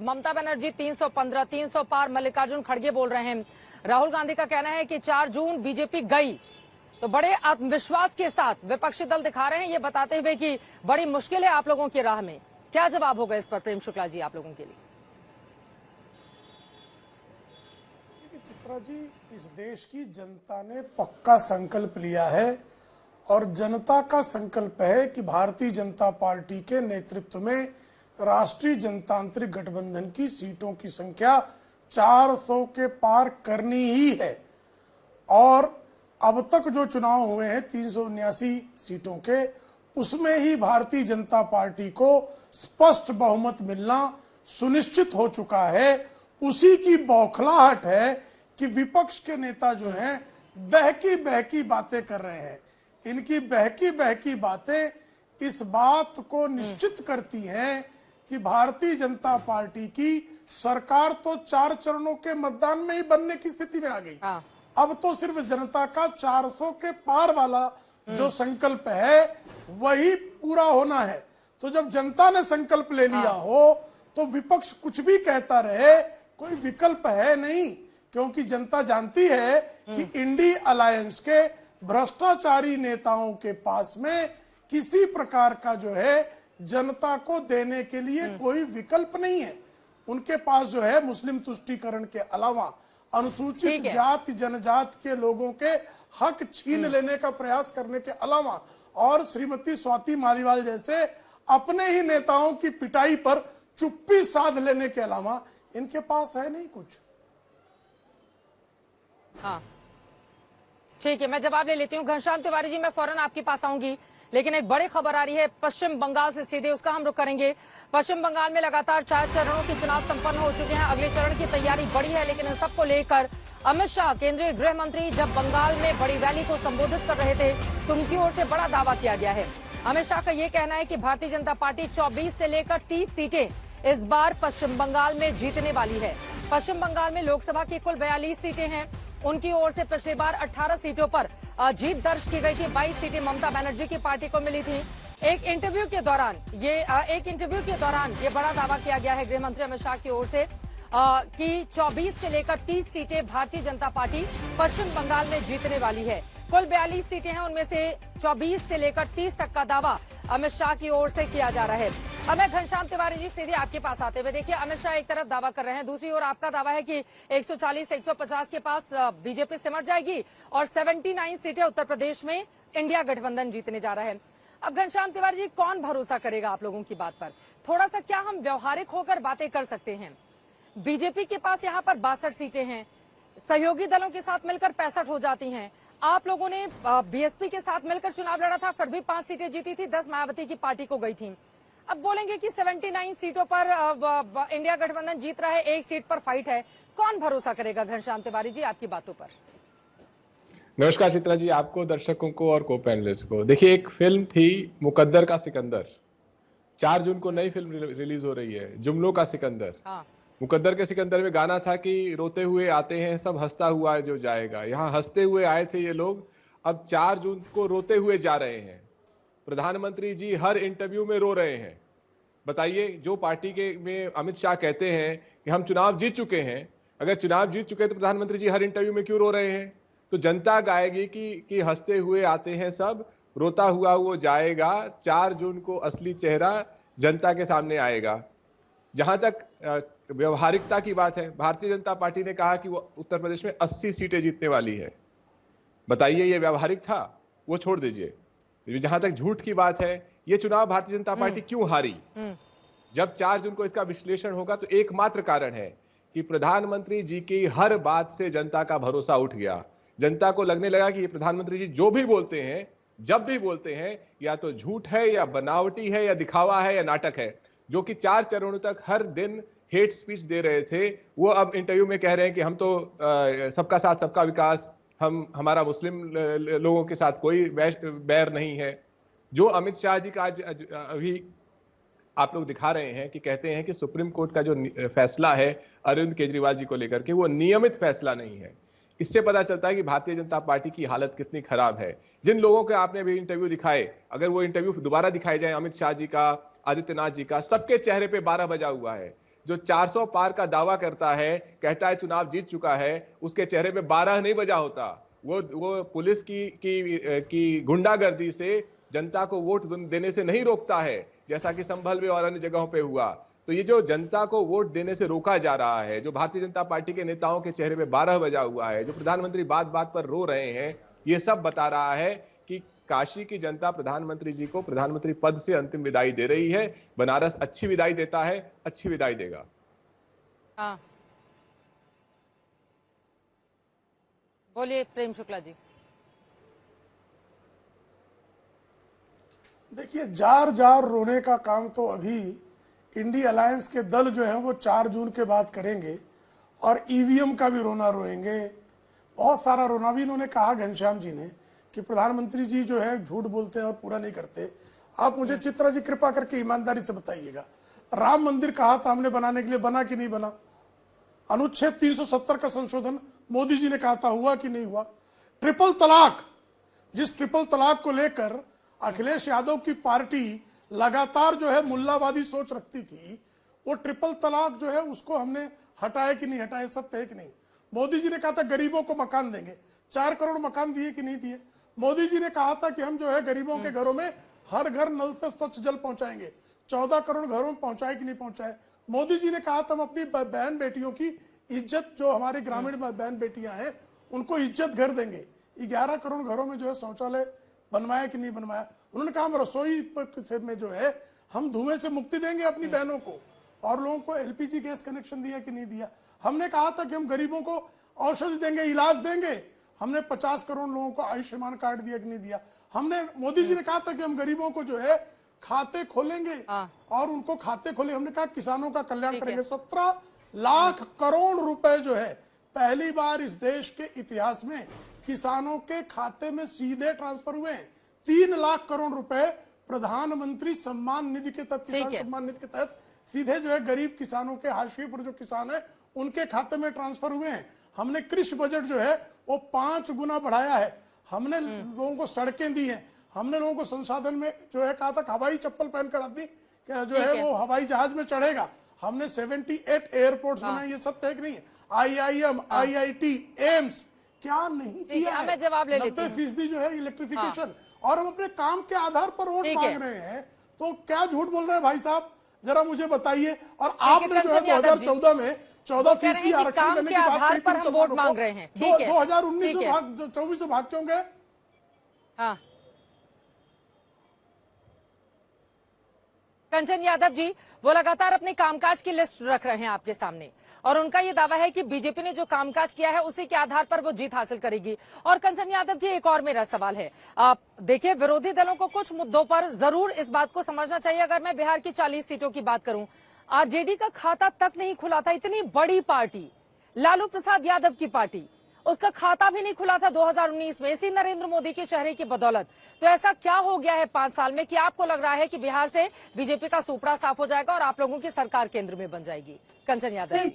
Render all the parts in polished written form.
ममता बनर्जी 315, 300 पार, मल्लिकार्जुन खड़गे बोल रहे हैं। राहुल गांधी का कहना है कि 4 जून बीजेपी गई, तो बड़े आत्मविश्वास के साथ विपक्षी दल दिखा रहे हैं, ये बताते हुए कि बड़ी मुश्किल है आप लोगों की राह में। क्या जवाब होगा इस पर प्रेम शुक्ला जी आप लोगों के लिए? चित्रा जी, इस देश की जनता ने पक्का संकल्प लिया है और जनता का संकल्प है कि भारतीय जनता पार्टी के नेतृत्व में राष्ट्रीय जनतांत्रिक गठबंधन की सीटों की संख्या 400 के पार करनी ही है। और अब तक जो चुनाव हुए हैं 379 सीटों के, उसमें ही भारतीय जनता पार्टी को स्पष्ट बहुमत मिलना सुनिश्चित हो चुका है। उसी की बौखलाहट है कि विपक्ष के नेता जो हैं बहकी बहकी बातें कर रहे हैं। इनकी बहकी बहकी बातें इस बात को निश्चित करती हैं कि भारतीय जनता पार्टी की सरकार तो 4 चरणों के मतदान में ही बनने की स्थिति में आ गई। अब तो सिर्फ जनता का 400 के पार वाला जो संकल्प है वही पूरा होना है। तो जब जनता ने संकल्प ले लिया हो तो विपक्ष कुछ भी कहता रहे, कोई विकल्प है नहीं, क्योंकि जनता जानती है कि इंडी अलायंस के भ्रष्टाचारी नेताओं के पास में किसी प्रकार का जो है जनता को देने के लिए कोई विकल्प नहीं है। उनके पास जो है मुस्लिम तुष्टीकरण के अलावा अनुसूचित जाति जनजाति के लोगों के हक छीन लेने का प्रयास करने के अलावा और श्रीमती स्वाति मालीवाल जैसे अपने ही नेताओं की पिटाई पर चुप्पी साध लेने के अलावा इनके पास है नहीं कुछ। हाँ ठीक है, मैं जवाब ले लेती हूँ। घनश्याम तिवारी जी, मैं फौरन आपके पास आऊंगी, लेकिन एक बड़ी खबर आ रही है पश्चिम बंगाल से, सीधे उसका हम रुख करेंगे। पश्चिम बंगाल में लगातार 4 चरणों के चुनाव संपन्न हो चुके हैं। अगले चरण की तैयारी बड़ी है, लेकिन इन सबको लेकर अमित शाह, केंद्रीय गृह मंत्री, जब बंगाल में बड़ी रैली को संबोधित कर रहे थे तो उनकी ओर से बड़ा दावा किया गया है। अमित शाह का ये कहना है कि भारतीय जनता पार्टी 24 से लेकर 30 सीटें इस बार पश्चिम बंगाल में जीतने वाली है। पश्चिम बंगाल में लोकसभा की कुल 42 सीटें हैं। उनकी ओर से पिछली बार 18 सीटों पर जीत दर्ज की गई थी। 22 सीटें ममता बनर्जी की पार्टी को मिली थी। एक इंटरव्यू के दौरान ये बड़ा दावा किया गया है गृह मंत्री अमित शाह की ओर से कि 24 से लेकर 30 सीटें भारतीय जनता पार्टी पश्चिम बंगाल में जीतने वाली है। कुल 42 सीटें हैं, उनमें से 24 से लेकर 30 तक का दावा अमित शाह की ओर से किया जा रहा है। अब मैं घनश्याम तिवारी जी सीधे आपके पास आते हुए, देखिए अमित शाह एक तरफ दावा कर रहे हैं, दूसरी ओर आपका दावा है कि 140-150 के पास बीजेपी सिमट जाएगी और 79 सीटें उत्तर प्रदेश में इंडिया गठबंधन जीतने जा रहा है। अब घनश्याम तिवारी जी, कौन भरोसा करेगा आप लोगों की बात पर? थोड़ा सा क्या हम व्यवहारिक होकर बातें कर सकते हैं? बीजेपी के पास यहाँ पर 62 सीटें हैं, सहयोगी दलों के साथ मिलकर 65 हो जाती हैं। आप लोगों ने बीएसपी के साथ मिलकर चुनाव लड़ा था, फिर भी 5 सीटें जीती थी, 10 मायावती की पार्टी को गई थी। अब बोलेंगे कि 79 सीटों पर इंडिया गठबंधन जीत रहा है, 1 सीट पर फाइट है। कौन भरोसा करेगा घनश्याम तिवारी जी आपकी बातों पर? नमस्कार चित्रा जी, आपको, दर्शकों को और को पैनलिस्ट को। देखिए, एक फिल्म थी मुकद्दर का सिकंदर, 4 जून को नई फिल्म रिलीज हो रही है, जुमलों का सिकंदर। मुकद्दर के सिकंदर में गाना था कि रोते हुए आते हैं सब, हंसता हुआ जो जाएगा। यहाँ हंसते हुए आए थे ये लोग, अब 4 जून को रोते हुए जा रहे हैं। प्रधानमंत्री जी हर इंटरव्यू में रो रहे हैं। बताइए, जो पार्टी के में अमित शाह कहते हैं कि हम चुनाव जीत चुके हैं, अगर चुनाव जीत चुके हैं तो प्रधानमंत्री जी हर इंटरव्यू में क्यों रो रहे हैं? तो जनता गाएगी कि हंसते हुए आते हैं सब, रोता हुआ वो जाएगा। 4 जून को असली चेहरा जनता के सामने आएगा। जहां तक व्यवहारिकता की बात है, भारतीय जनता पार्टी ने कहा कि वो उत्तर प्रदेश में 80 सीटें जीतने वाली है। बताइए, ये व्यवहारिक था? वो छोड़ दीजिए। जहां तक झूठ की बात है, ये चुनाव भारतीय जनता पार्टी क्यों हारी, जब 4 जून को इसका विश्लेषण होगा तो एकमात्र कारण है कि प्रधानमंत्री जी की हर बात से जनता का भरोसा उठ गया। जनता को लगने लगा कि ये प्रधानमंत्री जी जो भी बोलते हैं, जब भी बोलते हैं, या तो झूठ है या बनावटी है या दिखावा है या नाटक है। जो कि 4 चरणों तक हर दिन हेट स्पीच दे रहे थे, वो अब इंटरव्यू में कह रहे हैं कि हम तो सबका साथ सबका विकास, हमारा मुस्लिम लोगों के साथ कोई बैर नहीं है। जो अमित शाह जी का आज अभी आप लोग दिखा रहे हैं कि कहते हैं कि सुप्रीम कोर्ट का जो फैसला है अरविंद केजरीवाल जी को लेकर के, वो नियमित फैसला नहीं है। इससे पता चलता है कि भारतीय जनता पार्टी की हालत कितनी खराब है। जिन लोगों के आपने भी इंटरव्यू दिखाए, अगर वो इंटरव्यू दोबारा दिखाए जाए, अमित शाह जी का, आदित्यनाथ जी का, सबके चेहरे पे 12 बजा हुआ है। जो 400 पार का दावा करता है, कहता है चुनाव जीत चुका है, उसके चेहरे पे 12 नहीं बजा होता। वो पुलिस की गुंडागर्दी से जनता को वोट देने से नहीं रोकता है, जैसा कि संभल में और अन्य जगहों पे हुआ। तो ये जो जनता को वोट देने से रोका जा रहा है, जो भारतीय जनता पार्टी के नेताओं के चेहरे पे 12 बजा हुआ है, जो प्रधानमंत्री बात बात पर रो रहे हैं, ये सब बता रहा है कि काशी की जनता प्रधानमंत्री जी को प्रधानमंत्री पद से अंतिम विदाई दे रही है। बनारस अच्छी विदाई देता है, अच्छी विदाई देगा। हाँ, बोलिए प्रेम शुक्ला जी। देखिए, जार जार रोने का काम तो अभी इंडिया अलायंस के दल जो है वो 4 जून के बाद करेंगे, और ईवीएम का भी रोना रोएंगे, बहुत सारा रोना भी। इन्होंने कहा घनश्याम जी ने कि प्रधानमंत्री जी जो है झूठ बोलते हैं और पूरा नहीं करते। आप मुझे चित्रा जी कृपा करके ईमानदारी से बताइएगा, राम मंदिर कहा था हमने बनाने के लिए, बना कि नहीं बना? अनुच्छेद 370 का संशोधन मोदी जी ने कहा था, हुआ कि नहीं हुआ? ट्रिपल तलाक, जिस ट्रिपल तलाक को लेकर अखिलेश यादव की पार्टी लगातार जो है मुल्लावादी सोच रखती थी, वो ट्रिपल तलाक जो है उसको हमने हटाया कि नहीं हटाया? सत्य है कि नहीं? मोदी जी ने कहा था गरीबों को मकान देंगे, 4 करोड़ मकान दिए कि नहीं दिए? मोदी जी ने कहा था कि हम जो है गरीबों के घरों में हर घर नल से स्वच्छ जल पहुंचाएंगे, 14 करोड़ घरों में पहुंचाए कि नहीं पहुंचाए? मोदी जी ने कहा था हम अपनी बहन बेटियों की इज्जत, जो हमारे ग्रामीण बहन बेटियां हैं उनको इज्जत घर देंगे। 11 करोड़ घरों में जो है शौचालय बनवाया कि नहीं बनवाया? उन्होंने कहा हम रसोई में जो है हम धुएं से मुक्ति देंगे अपनी बहनों को, और लोगों को एलपीजी गैस कनेक्शन दिया कि नहीं दिया? हमने कहा था कि हम गरीबों को औषधि देंगे, इलाज देंगे, हमने 50 करोड़ लोगों को आयुष्मान कार्ड दिया कि नहीं दिया? हमने, मोदी जी ने कहा था कि हम गरीबों को जो है खाते खोलेंगे और उनको खाते खोले, हमने कहा किसानों का कल्याण करेंगे। 17 लाख करोड़ रुपए जो है पहली बार इस देश के इतिहास में किसानों के खाते में सीधे ट्रांसफर हुए हैं। 3 लाख करोड़ रुपए प्रधानमंत्री सम्मान निधि के तहत, किसान सम्मान निधि के तहत सीधे जो है गरीब किसानों के, हाशिए पर जो किसान है उनके खाते में ट्रांसफर हुए हैं। हमने कृषि बजट जो है वो 5 गुना बढ़ाया है। हमने लोगों को सड़कें दी हैं, हमने लोगों को संसाधन में जो है कहा था हवाई चप्पल पहनकर आदमी जो है वो हवाई जहाज में चढ़ेगा। हमने 78 एयरपोर्ट्स बनाए, ये सत्य है कि नहीं है? IIM, IIT, एम्स, क्या नहीं किया है? 90% जो है इलेक्ट्रिफिकेशन, और हम अपने काम के आधार पर वोट मांग रहे हैं, तो क्या झूठ बोल रहे हैं भाई साहब? जरा मुझे बताइए। और आपने जो है 2014 में 14% आरक्षण देने की बात कही, हम वोट मांग रहे हैं। 2019 में भाग, 24 में भाग क्यों गए? हाँ, कंचन यादव जी वो लगातार अपने कामकाज की लिस्ट रख रहे हैं आपके सामने, और उनका ये दावा है कि बीजेपी ने जो कामकाज किया है उसी के आधार पर वो जीत हासिल करेगी। और कंचन यादव जी, एक और मेरा सवाल है, आप देखिए विरोधी दलों को कुछ मुद्दों पर जरूर इस बात को समझना चाहिए। अगर मैं बिहार की 40 सीटों की बात करूं, आरजेडी का खाता तक नहीं खुला था, इतनी बड़ी पार्टी, लालू प्रसाद यादव की पार्टी, उसका खाता भी नहीं खुला था 2019 में, इसी नरेंद्र मोदी के चेहरे की बदौलत। तो ऐसा क्या हो गया है 5 साल में कि आपको लग रहा है कि बिहार से बीजेपी का सुपड़ा साफ हो जाएगा और आप लोगों की सरकार केंद्र में बन जाएगी? कंचन यादव।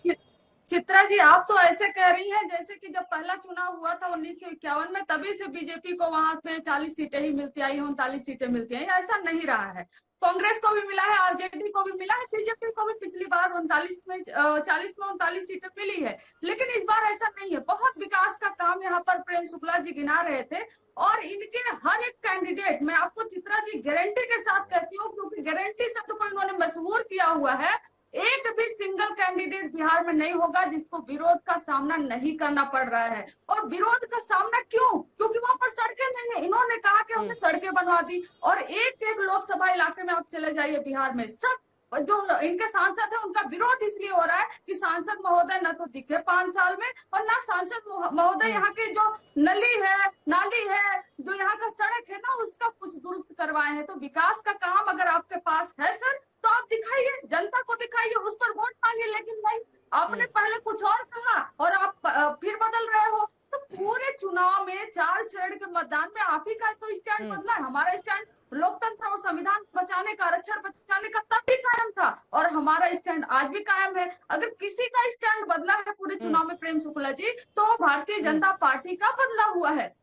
चित्रा जी, आप तो ऐसे कह रही हैं जैसे कि जब पहला चुनाव हुआ था 1951 में, तभी से बीजेपी को वहां पे 40 सीटें ही मिलती आई, 39 सीटें मिलती हैं। ऐसा नहीं रहा है। कांग्रेस को भी मिला है, आरजेडी को भी मिला है, बीजेपी को भी पिछली बार 40 में 39 सीटें मिली है। लेकिन इस बार ऐसा नहीं है। बहुत विकास का काम यहाँ पर प्रेम शुक्ला जी गिना रहे थे, और इनके हर एक कैंडिडेट, मैं आपको चित्रा जी गारंटी के साथ कहती हूँ, क्योंकि गारंटी शब्द को इन्होंने मशहूर किया हुआ है, एक भी सिंगल कैंडिडेट बिहार में नहीं होगा जिसको विरोध का सामना नहीं करना पड़ रहा है। और विरोध का सामना क्यों? क्योंकि वहां पर सड़कें नहीं है। इन्होंने कहा कि हमने सड़कें बनवा दी, और एक एक लोकसभा इलाके में आप चले जाइए बिहार में, सब जो इनके सांसद है उनका विरोध इसलिए हो रहा है कि सांसद महोदय न तो दिखे 5 साल में, और ना सांसद महोदय यहाँ के जो नली है, नाली है, जो यहाँ का सड़क है ना, उसका कुछ दुरुस्त करवाए हैं। तो विकास का काम अगर आपके पास है सर, तो आप दिखाइए, जनता को दिखाइए, उस पर वोट मांगिए। लेकिन नहीं, आपने पहले कुछ और कहा और आप फिर बदल रहे हो। तो पूरे चुनाव में 4 चरण के मतदान में आप ही का तो स्टैंड बदला है। हमारा स्टैंड लोकतंत्र और संविधान बचाने का, आरक्षण बचाने का तब भी कायम था, और हमारा स्टैंड आज भी कायम है। अगर किसी का स्टैंड बदला है पूरे चुनाव में प्रेम शुक्ला जी, तो भारतीय जनता पार्टी का बदला हुआ है।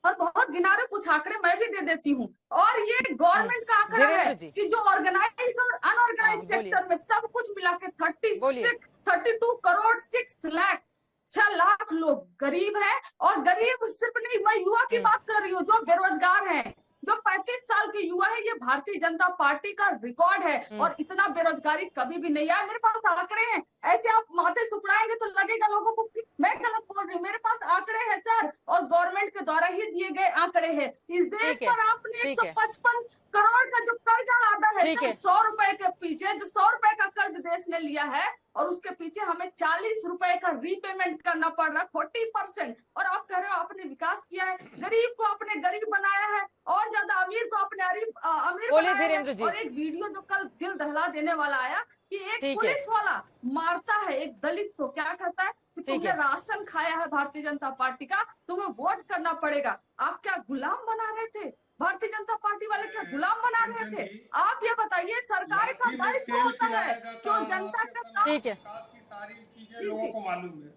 और बहुत गिनारे कुछ आंकड़े मैं भी दे देती हूँ। और ये गवर्नमेंट का आंकड़ा है कि जो ऑर्गेनाइज और अनऑर्गेनाइज सेक्टर में सब कुछ मिला के 32 करोड़ 6 लाख लोग गरीब हैं। और गरीब सिर्फ नहीं, मैं युवा की बात कर रही हूँ, जो बेरोजगार हैं, जो 35 साल के युवा है, ये भारतीय जनता पार्टी का रिकॉर्ड है। और इतना बेरोजगारी कभी भी नहीं आया। मेरे पास आंकड़े हैं, ऐसे आप माथे सुपड़ाएंगे तो लगेगा लोगों को कि मैं गलत बोल रही हूँ। मेरे पास आंकड़े हैं सर, और गवर्नमेंट के द्वारा ही दिए गए आंकड़े हैं। इस देश पर आपने 155 करोड़ का जो कर्जा लादा है, 100 रुपए के पीछे, जो 100 रुपए का कर्ज देश ने लिया है, और उसके पीछे हमें 40 रुपए का रीपेमेंट करना पड़ रहा है, 40%। और आप कह रहे हो आपने विकास किया है, गरीब को आपने गरीब बनाया है, और ज्यादा अमीर को आपने अमीर बनाया है। और एक वीडियो जो कल दिल दहला देने वाला आया कि एक पुलिस वाला मारता है एक दलित को, क्या कहता है कि तुमने राशन खाया है भारतीय जनता पार्टी का, तुम्हें वोट करना पड़ेगा। आप क्या गुलाम बना रहे थे? भारतीय जनता पार्टी वाले क्या गुलाम बना रहे थे? आप ये बताइए, सरकार का दायित्व होता है जो जनता का। ठीक है, सारी चीजें लोगों को मालूम है।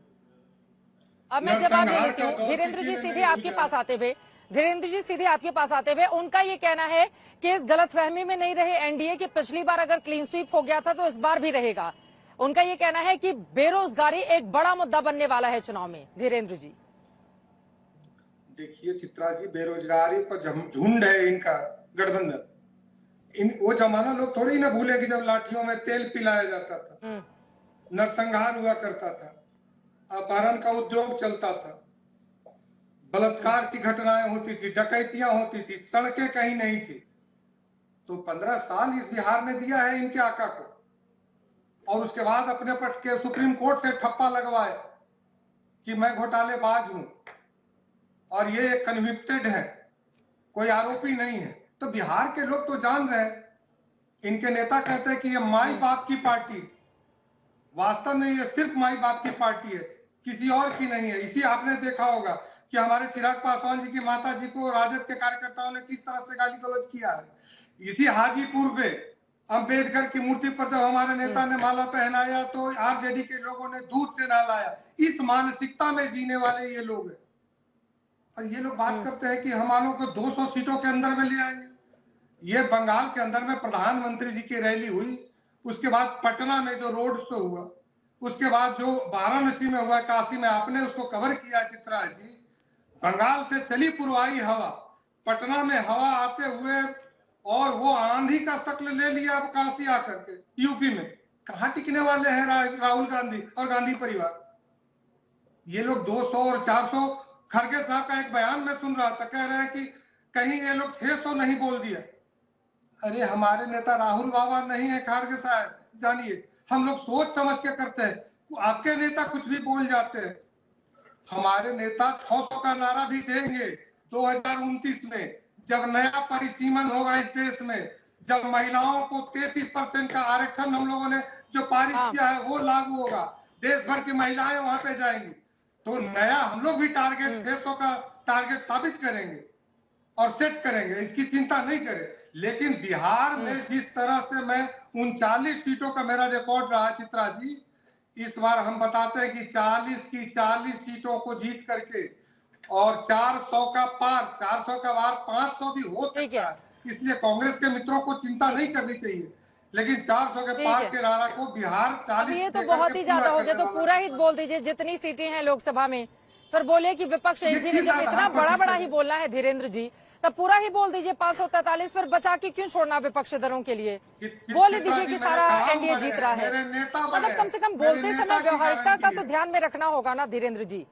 अब मैं जवाब दे देती हूँ धीरेन्द्र जी, सीधे आपके पास आते हुए। धीरेन्द्र जी, सीधे आपके पास आते हुए, उनका ये कहना है कि इस गलतफहमी में नहीं रहे एनडीए की, पिछली बार अगर क्लीन स्वीप हो गया था तो इस बार भी रहेगा। उनका ये कहना है कि बेरोजगारी एक बड़ा मुद्दा बनने वाला है चुनाव में। धीरेन्द्र जी देखिए चित्रा जी, बेरोजगारी का झुंड है इनका गठबंधन। वो जमाना लोग थोड़ी ना भूले कि जब लाठियों में तेल पिलाया जाता था, नरसंहार हुआ करता था, अपहरण का उद्योग चलता था, बलात्कार की घटनाएं होती थी, डकैतियां होती थी, सड़कें कहीं नहीं थी। तो 15 साल इस बिहार ने दिया है इनके आका को, और उसके बाद अपने पट के सुप्रीम कोर्ट से ठप्पा लगवाए कि मैं घोटालेबाज हूं, और ये कन्विक्टेड है, कोई आरोपी नहीं है। तो बिहार के लोग तो जान रहे हैं, इनके नेता कहते हैं कि ये माई बाप की पार्टी, वास्तव में ये सिर्फ माई बाप की पार्टी है, किसी और की नहीं है। इसी आपने देखा होगा कि हमारे चिराग पासवान जी की माता जी को राजद के कार्यकर्ताओं ने किस तरह से गाली गलौज किया है। इसी हाजीपुर में अंबेडकर की मूर्ति पर जब हमारे नेता ने माला पहनाया तो आरजेडी के लोगों ने दूध से नहलाया। इस मानसिकता में जीने वाले ये लोग हैं। और ये लोग बात करते हैं कि हमारों को 200 सीटों के अंदर में ले आएंगे। ये बंगाल के अंदर में प्रधानमंत्री जी की रैली हुई, उसके बाद पटना में जो रोड शो हुआ, उसके बाद जो वाराणसी में हुआ, काशी में, आपने उसको कवर किया चित्रा जी। बंगाल से चली पुरवाई हवा, पटना में हवा आते हुए, और वो आंधी का शक्ल ले लिया अब काशी आकर के। यूपी में कहां टिकने वाले हैं राहुल गांधी और गांधी परिवार? ये लोग 200 और 400। खड़गे साहब का एक बयान में सुन रहा था, कह रहे हैं कि कहीं ये लोग 600 नहीं बोल दिया। अरे हमारे नेता राहुल बाबा नहीं है खड़गे साहब, जानिए हम लोग सोच समझ के करते हैं। आपके नेता कुछ भी बोल जाते हैं, हमारे नेता 600 का नारा भी देंगे 2029 में, जब नया परिसीमन होगा इस देश में, जब महिलाओं को 33% का आरक्षण हम लोगों ने जो पारित किया है वो लागू होगा, देश भर की महिलाएं वहां पे जाएंगी। तो नया हम लोग भी टारगेट 600 का टारगेट साबित करेंगे और सेट करेंगे, इसकी चिंता नहीं करें। लेकिन बिहार में जिस तरह से मैं 39 सीटों का मेरा रिकॉर्ड रहा चित्रा जी, इस बार हम बताते हैं कि 40 की 40 सीटों को जीत करके, और 400 का पार, 400 का पार 500 भी हो सकता है। इसलिए कांग्रेस के मित्रों को चिंता नहीं करनी चाहिए, लेकिन 400 के पार के नारा को बिहार 40। ये तो बहुत ही ज्यादा हो गया, तो पूरा ही बोल दीजिए जितनी सीटें हैं लोकसभा में। फिर बोले कि विपक्ष एक भी नहीं, जब इतना बड़ा बड़ा ही बोलना है धीरेन्द्र जी, तब पूरा ही बोल दीजिए 543। फिर बचा के क्यों छोड़ना विपक्ष दलों के लिए? बोल दीजिए कि सारा एनडीए जीत रहा है। मतलब कम से कम बोलते समय व्यवहारिकता का तो ध्यान में रखना होगा ना धीरेन्द्र जी।